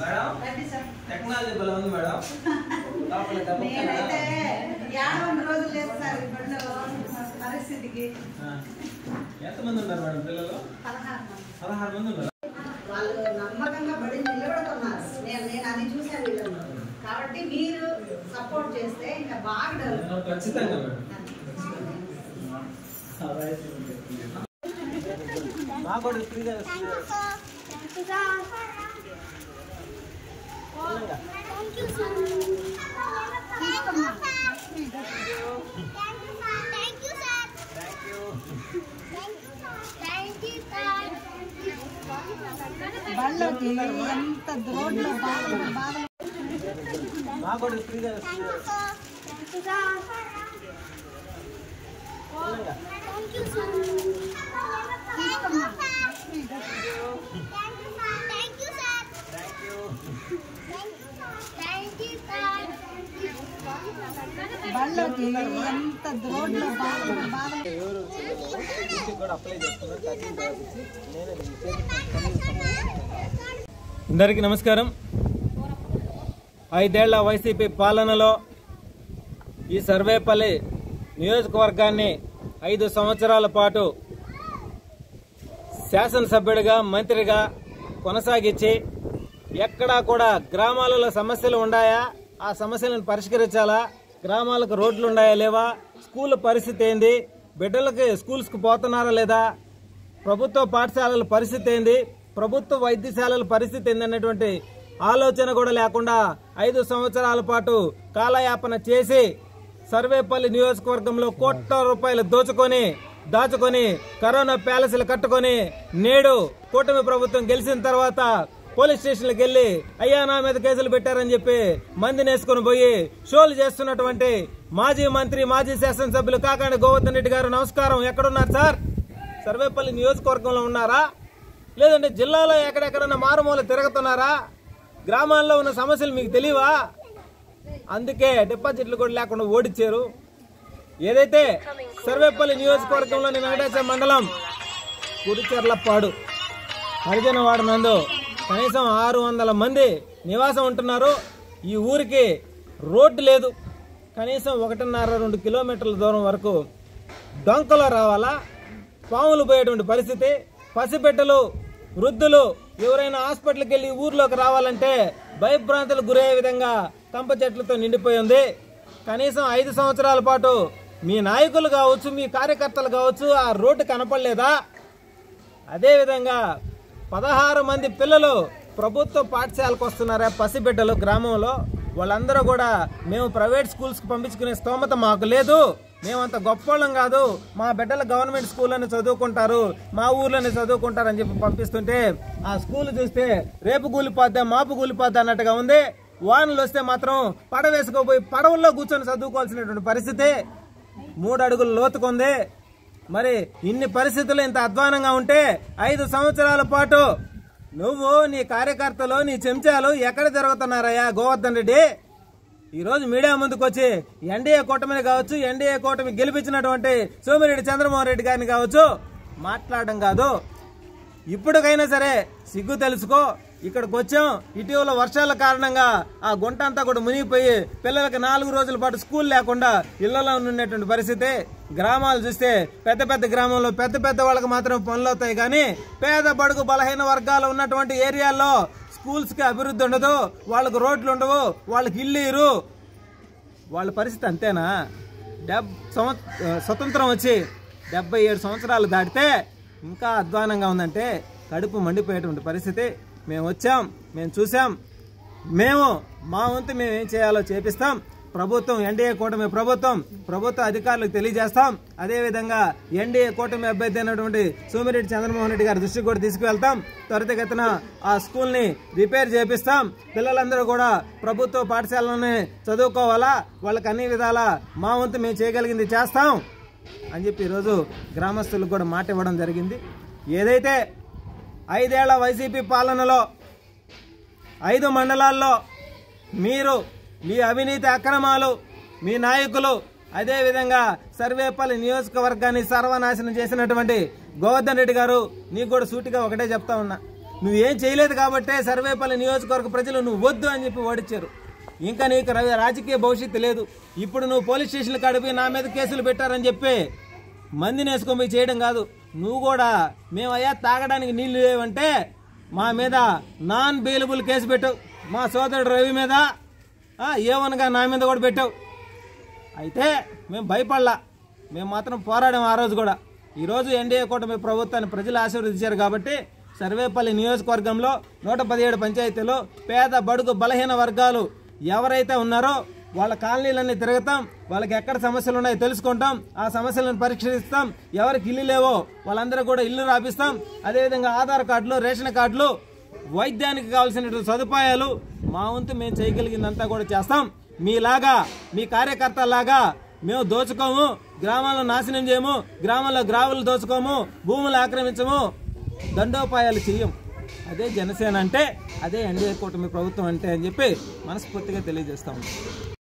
Madam technology బలం ఉంది madam. నేనైతే 50 రోజులు లేదు సార్ ఇప్పుడు పరిస్థితికి. ఎంతమంది ఉన్నారు మేడం పిల్లలు? 16 మంది ఉన్నారు. వాళ్ళు నమ్మకంగా బడి నిలబడుతున్నారు. నేను అది చూశాను వీళ్ళని. కాబట్టి మీరు సపోర్ట్ చేస్తే ఇంకా బాగా డెవలప్. ఖచ్చితంగా మేడం. మా కూడా ఫ్రీగా బళ్ళకి ఎంత రోడ్లు బాగా మా కూడా ఫ్రీగా బళ్ళకి ఎంత రోడ్లు బాగా అప్లై చేస్తున్నారు. అందరికీ నమస్కారం. 5 ఏళ్ల వైసీపీ పాలనలో ఈ సర్వేపల్లి నియోజకవర్గాన్ని 5 సంవత్సరాల పాటు శాసనసభ్యుడిగా మంత్రిగా కొనసాగించి ఎక్కడా కూడా గ్రామాలలో సమస్యలు ఉన్నాయా, ఆ సమస్యలను పరిష్కరించాలా, గ్రామాలకు రోడ్లు ఉన్నాయా లేవా, స్కూల్ పరిస్థితి ఏంది, బిడ్డలకి స్కూల్స్కి పోతున్నారా లేదా, ప్రభుత్వ పాఠశాలల పరిస్థితి ఏంది, ప్రభుత్వ వైద్యశాలల పరిస్థితి ఏంది అనేటువంటి ఆలోచన కూడా లేకుండా 5 సంవత్సరాల పాటు కాలయాపన చేసి సర్వేపల్లి నియోజకవర్గంలో కోట్ల రూపాయలు దాచుకొని కరోనా ప్యాలెస్లు కట్టుకొని నేడు కూటమి ప్రభుత్వం గెలిచిన తర్వాత పోలీస్ స్టేషన్లకు వెళ్లి అయ్యా నా మీద కేసులు పెట్టారని చెప్పి మందిని వేసుకుని పోయి షోలు చేస్తున్నటువంటి మాజీ మంత్రి మాజీ శాసనసభ్యులు కాకాని గోవర్ధన్ రెడ్డి గారు నమస్కారం. ఎక్కడున్నారు సార్? సర్వేపల్లి నియోజకవర్గంలో ఉన్నారా, లేదంటే జిల్లాలో ఎక్కడెక్కడన్నా మారుమూల తిరుగుతున్నారా? గ్రామాల్లో ఉన్న సమస్యలు మీకు తెలియవా? అందుకే డిపాజిట్లు కూడా లేకుండా ఓడిచ్చారు. ఏదైతే సర్వేపల్లి నియోజకవర్గంలోని వెంకటేశ్వర మండలం కురిచెర్లపాడు హరిజనవాడ నందు కనీసం 600 మంది నివాసం ఉంటున్నారు. ఈ ఊరికి రోడ్డు లేదు. కనీసం 1.5-2 కిలోమీటర్ల దూరం వరకు డొంకలో రావాలా, పాములు పోయేటువంటి పరిస్థితి. పసిబిడ్డలు, వృద్ధులు ఎవరైనా హాస్పిటల్కి వెళ్ళి ఊర్లోకి రావాలంటే భయభ్రాంతులకు గురయ్యే విధంగా కంప చెట్లతో నిండిపోయి ఉంది. కనీసం 5 సంవత్సరాల పాటు మీ నాయకులు కావచ్చు, మీ కార్యకర్తలు కావచ్చు ఆ రోడ్డు కనపడలేదా? అదేవిధంగా 16 మంది పిల్లలు ప్రభుత్వ పాఠశాలకు వస్తున్నారా పసిబిడ్డలు గ్రామంలో. వాళ్ళందరూ కూడా మేము ప్రైవేట్ స్కూల్స్కి పంపించుకునే స్తోమత మాకు లేదు, మేమంత గొప్పవాళ్ళం కాదు, మా బిడ్డలు గవర్నమెంట్ స్కూల్లోనే చదువుకుంటారు, మా ఊర్లోనే చదువుకుంటారు అని చెప్పి పంపిస్తుంటే ఆ స్కూల్ చూస్తే రేపు కూలిపోద్దా మాపు కూలిపోద్దా అన్నట్టుగా ఉంది. వానలు వస్తే మాత్రం పడవేసుకోపోయి పడవల్లో కూర్చొని చదువుకోవాల్సినటువంటి పరిస్థితి. 3 అడుగులు లోతుకుంది. మరి ఇన్ని పరిస్థితులు ఇంత అధ్వానంగా ఉంటే 5 సంవత్సరాల పాటు నువ్వు, నీ కార్యకర్తలు, నీ చెంచాలు ఎక్కడ జరుగుతున్నారయ్యా గోవర్ధన్ రెడ్డి? ఈరోజు మీడియా ముందుకు వచ్చి ఎన్డీఏ కూటమిని కావచ్చు, ఎన్డీఏ కూటమి గెలిపించినటువంటి సోమిరెడ్డి చంద్రమోహన్ రెడ్డి గారిని కావచ్చు మాట్లాడడం కాదు. ఇప్పటికైనా సరే సిగ్గు తెలుసుకో. ఇక్కడికి వచ్చాం, ఇటీవల వర్షాల కారణంగా ఆ గుంట అంతా కూడా మునిగిపోయి పిల్లలకి 4 రోజుల పాటు స్కూల్ లేకుండా ఇళ్లలో ఉన్నటువంటి పరిస్థితి. గ్రామాలు చూస్తే పెద్ద పెద్ద గ్రామంలో పెద్ద వాళ్ళకి మాత్రం పనులు అవుతాయి, కానీ పేద బడుగు బలహీన వర్గాలు ఉన్నటువంటి ఏరియాల్లో స్కూల్స్ కి అభివృద్ధి ఉండదు, వాళ్ళకు రోడ్లు ఉండవు, వాళ్ళకి ఇల్లు ఇరు. వాళ్ళ పరిస్థితి అంతేనా? స్వతంత్రం వచ్చి 77 సంవత్సరాలు దాటితే ఇంకా అధ్వానంగా ఉందంటే కడుపు మండిపోయేటువంటి పరిస్థితి. మేము వచ్చాం, మేము చూసాం, మా వంతు మేము ఏం చేయాలో చేపిస్తాం. ప్రభుత్వం ఎన్డీఏ కూటమి ప్రభుత్వ అధికారులకు తెలియజేస్తాం. అదేవిధంగా ఎన్డీఏ కూటమి అభ్యర్థి అయినటువంటి సోమిరెడ్డి చంద్రమోహన్ రెడ్డి గారి దృష్టికి కూడా తీసుకువెళ్తాం. త్వరితగతిన ఆ స్కూల్ని రిపేర్ చేపిస్తాం. పిల్లలందరూ కూడా ప్రభుత్వ పాఠశాలలోనే చదువుకోవాలా, వాళ్ళకి అన్ని విధాలా మా వంతు మేము చేయగలిగింది చేస్తాం అని చెప్పి ఈరోజు గ్రామస్తులకు కూడా మాట ఇవ్వడం జరిగింది. ఏదైతే 5 ఏళ్ల వైసీపీ పాలనలో 5 మండలాల్లో మీరు మీ అవినీతి అక్రమాలు, మీ నాయకులు, అదేవిధంగా సర్వేపల్లి నియోజకవర్గాన్ని సర్వనాశనం చేసినటువంటి గోవర్ధన్ రెడ్డి గారు, నీకు కూడా సూటిగా ఒకటే చెప్తా ఉన్నా, నువ్వేం చేయలేదు కాబట్టే సర్వేపల్లి నియోజకవర్గ ప్రజలు నువ్వు వద్దు అని చెప్పి ఓడించారు. ఇంకా నీకు రాజకీయ భవిష్యత్తు లేదు. ఇప్పుడు నువ్వు పోలీస్ స్టేషన్లు కాడిపోయి నా మీద కేసులు పెట్టారని చెప్పి మందిని వేసుకొని చేయడం కాదు. నువ్వు కూడా మేమయ్యా తాగడానికి నీళ్లు లేవంటే మా మీద నాన్ బెయిలబుల్ కేసు పెట్టావు. మా సోదరుడు రవి మీద ఏమనగా నా మీద కూడా పెట్టావు. అయితే మేము భయపడలా, మేము మాత్రం పోరాడాం ఆ రోజు కూడా. ఈరోజు ఎన్డీఏ కూటమి ప్రభుత్వాన్ని ప్రజలు ఆశీర్వదించారు కాబట్టి సర్వేపల్లి నియోజకవర్గంలో 117 పంచాయతీలో పేద బడుగు బలహీన వర్గాలు ఎవరైతే ఉన్నారో వాళ్ళ కాలనీలన్నీ తిరుగుతాం, వాళ్ళకి ఎక్కడ సమస్యలు ఉన్నాయో తెలుసుకుంటాం, ఆ సమస్యలను పరిష్కరిస్తాం. ఎవరికి ఇల్లు లేవో వాళ్ళందరూ కూడా ఇల్లు రాపిస్తాం. అదేవిధంగా ఆధార్ కార్డులు, రేషన్ కార్డులు, వైద్యానికి కావాల్సినటువంటి సదుపాయాలు మా వంతు మేము చేయగలిగిందంతా కూడా చేస్తాం. మీలాగా మీ కార్యకర్తలాగా మేము దోచుకోము, గ్రామాలను నాశనం చేయము, గ్రామాల్లో గ్రావులు దోచుకోము, భూములు ఆక్రమించము, దండోపాయాలు చెయ్యం. అదే జనసేన అంటే, అదే ఎన్డీఏ కూటమి ప్రభుత్వం అంటే అని చెప్పి మనస్ఫూర్తిగా తెలియజేస్తాము.